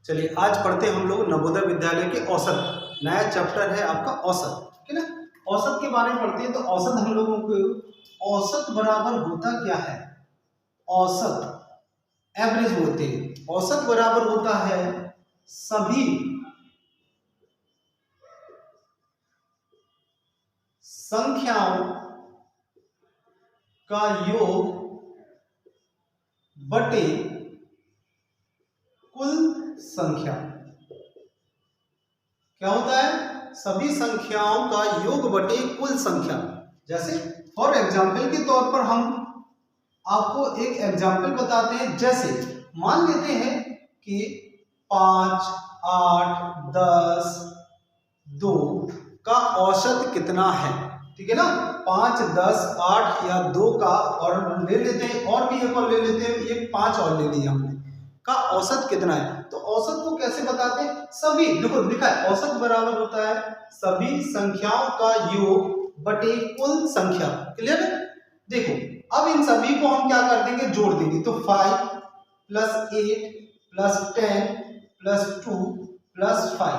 चलिए आज पढ़ते हैं हम लोग नवोदय विद्यालय के औसत। नया चैप्टर है आपका औसत, ठीक है ना। औसत के बारे में पढ़ते हैं। तो औसत हम लोगों को औसत बराबर होता क्या है? औसत एवरेज होते हैं। औसत बराबर होता है सभी संख्याओं का योग बटे कुल संख्या। क्या होता है? सभी संख्याओं का योग बटे कुल संख्या। जैसे फॉर एग्जाम्पल के तौर पर हम आपको एक एग्जाम्पल बताते हैं। जैसे मान लेते हैं कि 5, 8, 10, 2 का औसत कितना है, ठीक है ना। 5, 10, 8 या 2 का और ले लेते हैं, और भी एक और ले लेते हैं, एक 5 और ले लिया हमने, का औसत कितना है। तो औसत को कैसे बताते हैं? सभी, देखो लिखा है औसत बराबर होता है सभी संख्याओं का योग बटे कुल संख्या। क्लियर है? देखो अब इन सभी को हम क्या कर देंगे? जोड़ देंगे। तो 5 + 8 + 10 + 2 + 5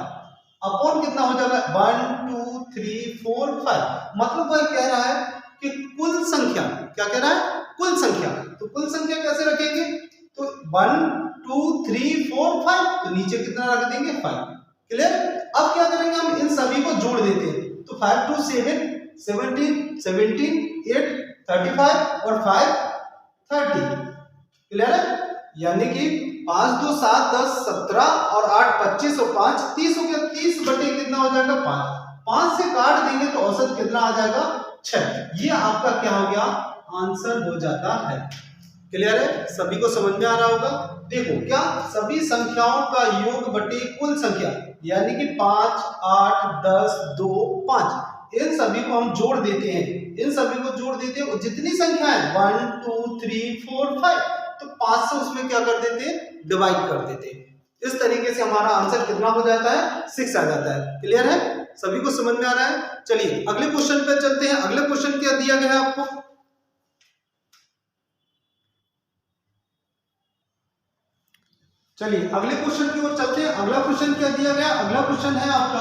अपॉन कितना हो जाएगा? 1 2 3 4 5। मतलब वह कह रहा है कि कुल संख्या, क्या कह रहा है? कुल संख्या। तो कुल संख्या कैसे रखेंगे? तो 1 2 3 4 5, तो नीचे कितना रख देंगे? 5। क्लियर? अब क्या करेंगे? हम इन सभी को जोड़ देते हैं। तो 5 2 7 17 17 8 35 और 5 30। क्लियर है? यानी कि 5 2 7 10 17 और 8 25 और 5 30 हो गया। 30 बटे कितना हो जाएगा? 5। 5 से काट देंगे तो औसत कितना आ जाएगा? 6। ये आपका क्या हो गया? आंसर हो जाता है। क्लियर है? सभी को समझ में आ रहा होगा। देखो क्या, सभी संख्याओं का योग बटे कुल संख्या, यानी कि 5 8 10 2 5, इन सभी को हम जोड़ देते हैं। इन सभी को जोड़ देते हैं, जितनी संख्या है 1 2 3 4 5, तो 5 से उसमें क्या कर देते हैं? डिवाइड कर देते हैं। इस तरीके से हमारा आंसर कितना हो जाता है? 6 आ जाता है। क्लियर है? सभी को समझ में आ रहा है? चलिए अगले क्वेश्चन पे चलते हैं। अगले क्वेश्चन क्या दिया गया है आपको? चलिए अगले क्वेश्चन की ओर चलते हैं। अगला क्वेश्चन क्या दिया गया? अगला क्वेश्चन है आपका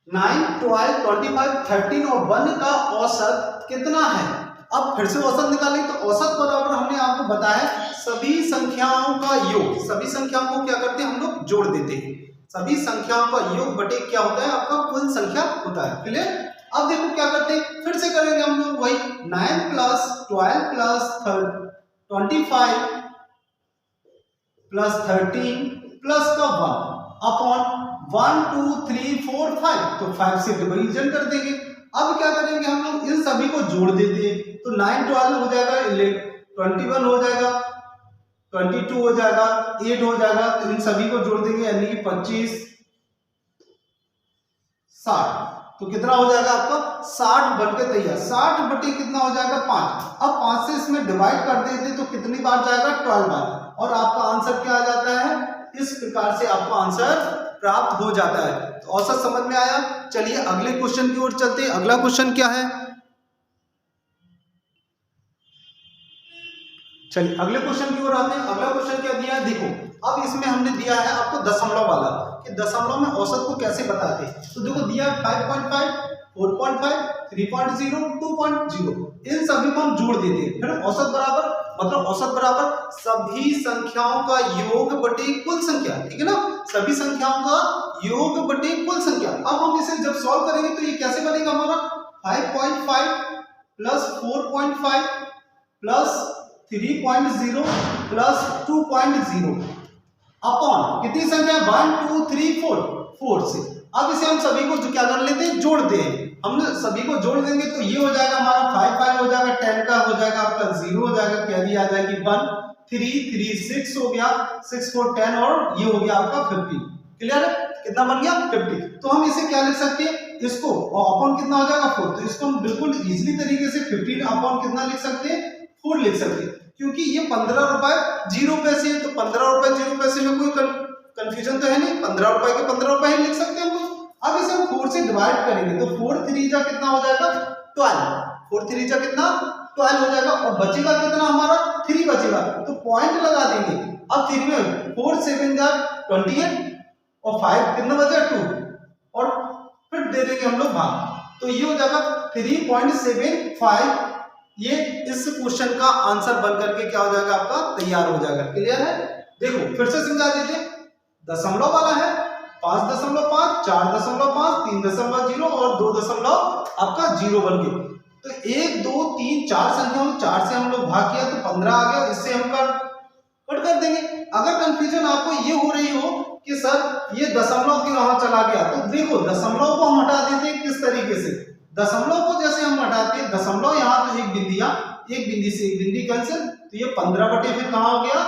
9 12 25 13 और 1 का औसत कितना है? अब फिर से औसत निकालें। तो औसत बराबर हमने आपको बताया सभी संख्याओं का योग। सभी संख्याओं को क्या करते हैं? हम लोग जोड़ देते हैं। सभी संख्याओं का योग बटे क्या होता है? आपका कुल संख्या होता है। क्लियर? अब देखो क्या करते हैं, फिर से करेंगे हम लोग वही 9 + 12 + 25 + 13 प्लस का 1 अपॉन 1 2 3 4 5, तो 5 से डिवीजन कर देंगे। अब क्या करेंगे? हम लोग इन सभी को जोड़ देते हैं। तो 9 12 हो जाएगा, 21 हो जाएगा, 22 हो जाएगा, 8 हो जाएगा। तो इन सभी को जोड़ देंगे, यानी कि 25 60। तो कितना हो जाएगा आपका? 60 बनकर तैयार। 60 बटे कितना हो जाएगा? 5। अब 5 से इसमें डिवाइड कर देते तो कितनी बार जाएगा? 12 बार। और आपका आंसर क्या आ जाता है? इस प्रकार से आपका आंसर प्राप्त हो जाता है। तो औसत समझ में आया। चलिए अगले क्वेश्चन की ओर चलते हैं। अगला क्वेश्चन क्या है? चलिए अगले क्वेश्चन की ओर आते हैं। अगला क्वेश्चन क्या दिया है? देखो अब इसमें हमने दिया है आपको दशमलव वाला, कि दशमलव में औसत को कैसे बताते हैं। तो देखो दिया 5.5 4.5 3.0 2.0, इन सभी को हम जोड़ देते हैं। फिर औसत बराबर, मतलब औसत बराबर सभी संख्याओं का योग बटे कुल संख्या, ठीक है ना। सभी संख्याओं का योग बटे कुल संख्या। अब हम इसे जब सॉल्व करेंगे तो ये कैसे बनेगा हमारा? 5.5 + 4.5 + 3.0 + 2.0 अपॉन कितनी संख्या? 1 2 3 4, 4 से। अब इसे हम सभी को क्या कर लेते हैं? जोड़ दें। हम सभी को जोड़ देंगे तो ये हो जाएगा हमारा 5 5 हो जाएगा, 10 का हो जाएगा आपका 0 हो जाएगा, कैरी आ जाएगी 1, 3 3 6 हो गया, 6 4 10 और ये हो गया आपका 50। क्लियर है? कितना बन गया? 50। तो हम इसे क्या लिख सकते हैं? इसको अपॉन कितना हो जाएगा? 4। तो इसको हम बिल्कुल इजीली तरीके से 15 अपॉन कितना लिख सकते हैं? 4 लिख सकते हैं, क्योंकि ये 15 रुपए 0 पैसे है। तो 15 रुपए 0 पैसे में कोई कंफ्यूजन तो है नहीं। 15 रुपए के 15 रुपए ही लिख सकते हैं हम लोग। अब इसे हम 4 से डिवाइड करेंगे तो 4 3 कितना हो जाएगा? 12। 4 3 कितना? 12 हो जाएगा। और बचेगा कितना हमारा? 3 बचेगा तो पॉइंट लगा देंगे। अब 3 में 4 7 जा 28 और 5 कितना बचा 2 और फिर दे देंगे हम लोग भाग, तो ये हो जाएगा 3.75। ये इस क्वेश्चन का आंसर बन करके क्या हो जाएगा आपका तैयार हो जाएगा। क्लियर है? देखो फिर से समझा देते, दशमलव वाला है 5.5, 4.5, 3.0 और 2 आपका 0 बन गए। तो 1 2 3 4 संख्या 4 से हम लोग भाग किया तो 15 आ गया, इससे हम कट कर देंगे। अगर कंफ्यूजन आपको ये हो रही हो कि सर ये दशमलव क्यों वहां चला गया, तो देखो दशमलव को हम हटा देते हैं किस तरीके से। दशमलव को जैसे हम हटाते हैं, दशमलव यहाँ तो एक बिंदी, एक बिंदी से एक बिंदी कैंसिल, तो ये 15 बटे फिर कहाँ हो गया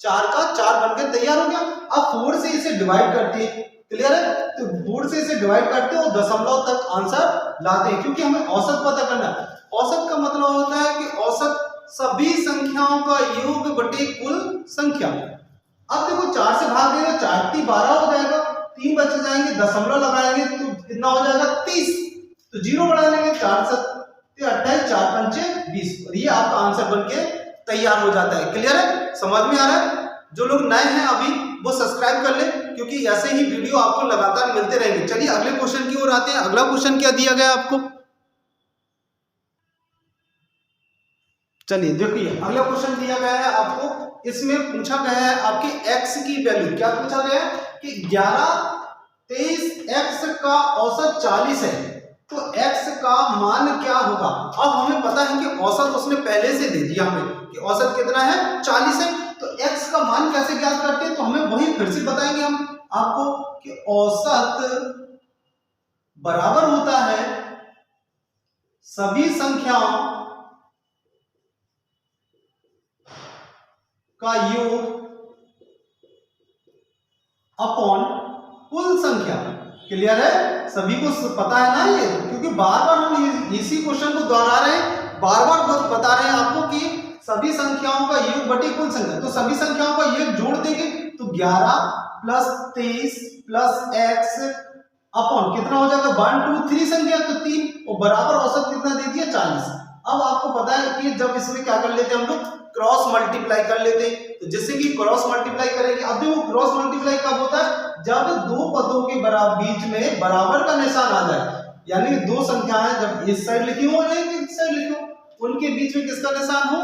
4 का 4 बनकर तैयार हो गया। अब 4 से इसे डिवाइड करते हैं। क्लियर है? तो 4 से इसे डिवाइड करते हैं और दशमलव तक आंसर लाते हैं, क्योंकि हमें औसत पता करना है। औसत का मतलब होता है कि औसत सभी संख्याओं का योग बटे कुल संख्या। अब देखो 4 से भाग देंगे, 4 3 12 हो जाएगा, 3 बच जाएंगे, दशमलव लगाएंगे तो कितना हो जाएगा 30, तो 0 बढ़ा लेंगे, 4 7 28, 4 5 20 और ये आपका आंसर बनके तैयार हो जाता है। क्लियर है? समझ में आ रहा है? जो लोग नए हैं अभी वो सब्सक्राइब कर ले, क्योंकि ऐसे ही वीडियो आपको लगातार मिलते रहेंगे। चलिए अगले क्वेश्चन की ओर आते हैं। अगला क्वेश्चन क्या दिया गया आपको, चलिए देखिए अगला क्वेश्चन दिया गया है आपको। इसमें पूछा गया है आपकी x की वैल्यू, क्या पूछा गया है कि 11 23 x का औसत 40 है, तो x का मान क्या होगा। अब हमें पता है कि औसत उसने पहले से दे दिया हमें कि औसत कितना है 40 है, तो x का मान कैसे ज्ञात करते हैं, तो हमें वही फिर से बताएंगे हम आपको कि औसत बराबर होता है सभी संख्याओं का योग अपॉन कुल संख्या। क्लियर है? सभी को पता है ना ये, क्योंकि बार बार हम इसी क्वेश्चन को दोहरा रहे हैं, बार बार बता रहे हैं आपको कि सभी संख्याओं का योग बटे कुल संख्या। तो सभी संख्याओं का योग जोड़ देंगे तो 11 प्लस 23 प्लस x अपॉन कितना हो जाएगा 1 2 3 संख्या तो 3 और बराबर औसत कितना दे दिया 40। अब आपको पता है कि जब इसमें क्या कर लेते हैं हम लोग क्रॉस मल्टीप्लाई कर लेते हैं, तो जैसे कि क्रॉस मल्टीप्लाई करेंगे। अब देखो क्रॉस मल्टीप्लाई कब होता है, जब दो पदों के बीच में बराबर का निशान आ जाए, यानी दो संख्याएं जब इस साइड लिखी हो या इस साइड लिखी हो, उनके बीच में किसका निशान हो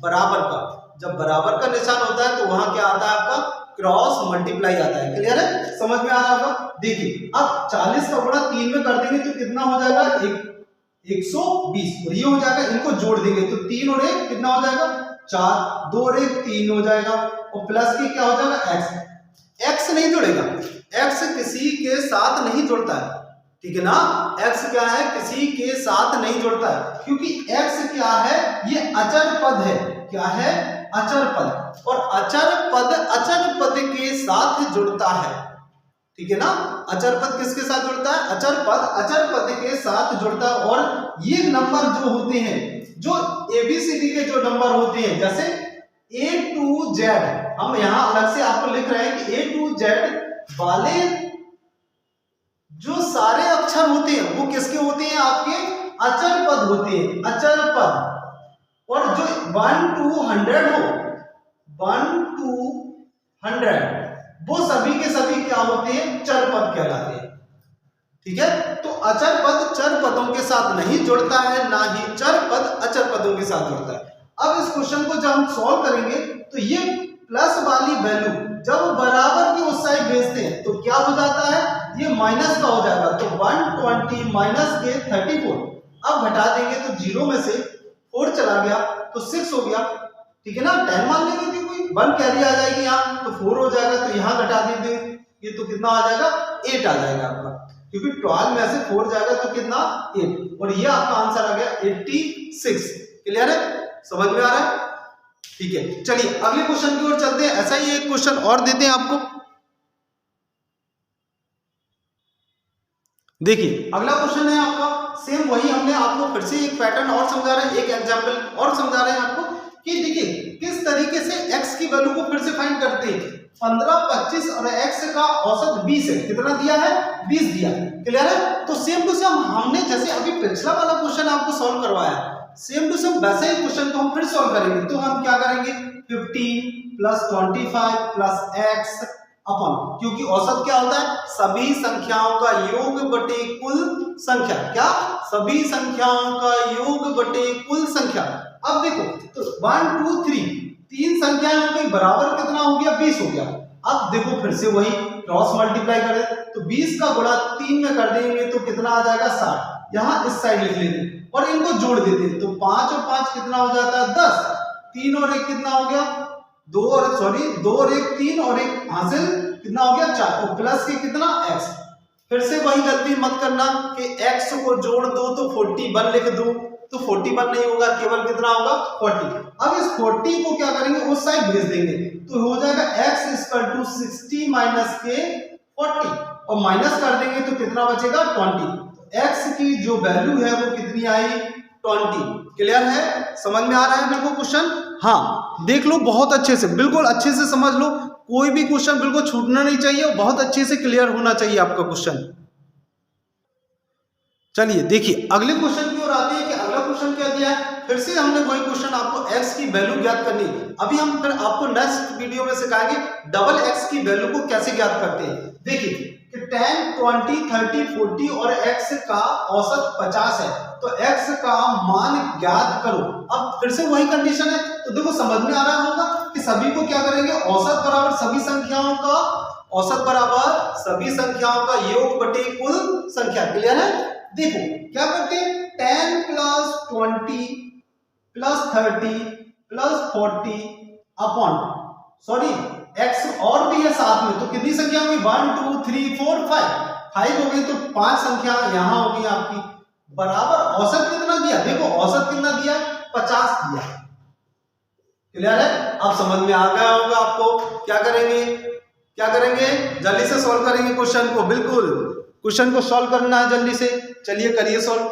बराबर का। जब बराबर का निशान होता है तो वहां क्या आता है आपका क्रॉस मल्टीप्लाई आता है। क्लियर है? समझ में आ रहा होगा। देखिए अब 40 का गुणा 3 में कर देंगे तो कितना हो जाएगा 120 और ये हो जाएगा, इनको जोड़ देंगे तो 3 और 1 कितना हो जाएगा 4, 2 और 1 3 हो जाएगा और प्लस के क्या हो जाएगा x नहीं जुड़ेगा, x किसी के साथ नहीं जुड़ता है, ठीक है ना। x क्या है किसी के साथ नहीं जुड़ता है, क्योंकि x क्या है ये अचर पद है। क्या है अचर पद, और अचर पद के साथ जुड़ता है, ठीक है ना। अचर पद किसके साथ जुड़ता है, अचर पद के साथ जुड़ता है। और ये नंबर जो होते हैं, जो ABCD के जो नंबर होते हैं, जैसे A to Z, हम यहां अलग से आपको लिख रहे हैं कि A to Z वाले जो सारे अक्षर होते हैं वो किसके होते हैं आपके अचर पद होते हैं, अचर पद। और जो 1 to 100 हो, 1 to 100 वो सभी के सभी क्या होते हैं चर पद कहलाते हैं, ठीक है। तो अचर पद चर पदों के साथ नहीं जुड़ता है, ना ही चर पद अचर पदों के साथ जुड़ता है। अब इस क्वेश्चन को जब हम सॉल्व करेंगे तो ये प्लस वाली वैल्यू जब बराबर की उस साइड भेजते हैं तो क्या हो जाता है ये माइनस का हो जाएगा। तो 120 माइनस के 34, अब घटा देंगे तो 0 में से 4 चला गया तो 6 हो गया, ठीक है ना। 10 मान लेंगे कि कोई 1 कैरी आ जाएगी यहाँ तो 4 हो जाएगा, तो यहाँ घटा देंगे ये तो कितना आ जाएगा 8 आ जाएगा आपका, क्योंकि 12 में से 4 जाएगा तो कितना 8, और ये आपका आंसर आ गया 86। क्लियर है? समझ में आ रहा है? ठीक है, चलिए अगले क्वेश्चन की ओर चलते हैं। ऐसा ही एक क्वेश्चन और देते हैं आपको। देखिए अगला क्वेश्चन है आपका सेम वही, हमने आपको फिर से एक पैटर्न और समझा रहे हैं, एक एग्जांपल और समझा रहे हैं आपको कि देखिए किस तरीके से x की वैल्यू को फिर से फाइंड करते हैं। 15 25 और x का औसत 20 है, कितना दिया है 20 दिया। क्लियर है? तो सेम टू सेम हमने जैसे अभी पिछला वाला क्वेश्चन आपको सॉल्व करवाया, सेम टू सेम वैसे ही क्वेश्चन को हम फिर सॉल्व करेंगे। तो हम क्या करेंगे 15 प्लस 25 प्लस x अपॉन, क्योंकि औसत क्या होता है सभी संख्याओं का योग बटे कुल संख्या। क्या? सभी संख्याओं का योग बटे कुल संख्या। अब देखो तो 1 2 3 तीन संख्याएं हो गई, बराबर कितना हो गया 20 हो गया। अब देखो फिर से वही क्रॉस मल्टीप्लाई करें तो 20 का गुणा 3 में कर देंगे तो कितना आ जाएगा 60। यहाँ इस साइड लिख लेते और इनको जोड़ देते तो 5 और 5 कितना हो जाता है 10, 3 और 1 कितना हो गया 2 और 1 3 और 1 हासिल कितना हो गया 4 और प्लस के कितना x। फिर से वही गलती मत करना कि x को जोड़ दो तो 41 लिख दो, तो 41 नहीं होगा, केवल कितना होगा 40। अब इस 40 को क्या करेंगे उस साइड भेज देंगे तो हो जाएगा x = 60 माइनस के 40 और माइनस कर देंगे तो कितना बचेगा 20। तो x की जो वैल्यू है वो कितनी आई 20। क्लियर है? समझ में आ रहा है बिल्कुल क्वेश्चन? हाँ देख लो बहुत अच्छे से, बिल्कुल अच्छे से समझ लो, कोई भी क्वेश्चन बिल्कुल छूटना नहीं चाहिए और बहुत अच्छे से क्लियर होना चाहिए आपका क्वेश्चन। चलिए देखिए अगले क्वेश्चन की ओर आते हैं कि अगला क्वेश्चन क्या दिया है। फिर से हमने वही क्वेश्चन, आपको x की वैल्यू ज्ञात करनी है। अभी हम फिर आपको नेक्स्ट वीडियो में सिखाएंगे डबल x की वैल्यू को कैसे ज्ञात करते हैं। देखिए कि 10 20 30 40 और x का औसत 50 है तो x का मान ज्ञात करो। अब फिर से वही कंडीशन है तो देखो समझ में आ रहा होगा कि सभी को क्या करेंगे औसत बराबर सभी संख्याओं का, औसत बराबर सभी संख्याओं का योग बटे कुल संख्या। क्लियर है? देखो क्या करते हैं 10 plus 20 plus 30 plus 40 upon x और भी है साथ में तो कितनी संख्या होगी 1 2 3 4 5 हो गई तो 5 संख्या यहां होगी आपकी बराबर औसत कितना दिया। देखो औसत कितना दिया 50 दिया। क्लियर है? अब समझ में आ गया होगा आपको। क्या करेंगे जल्दी से सॉल्व करेंगे क्वेश्चन को। बिल्कुल क्वेश्चन को सॉल्व करना है जल्दी से। चलिए करिए सॉल्व।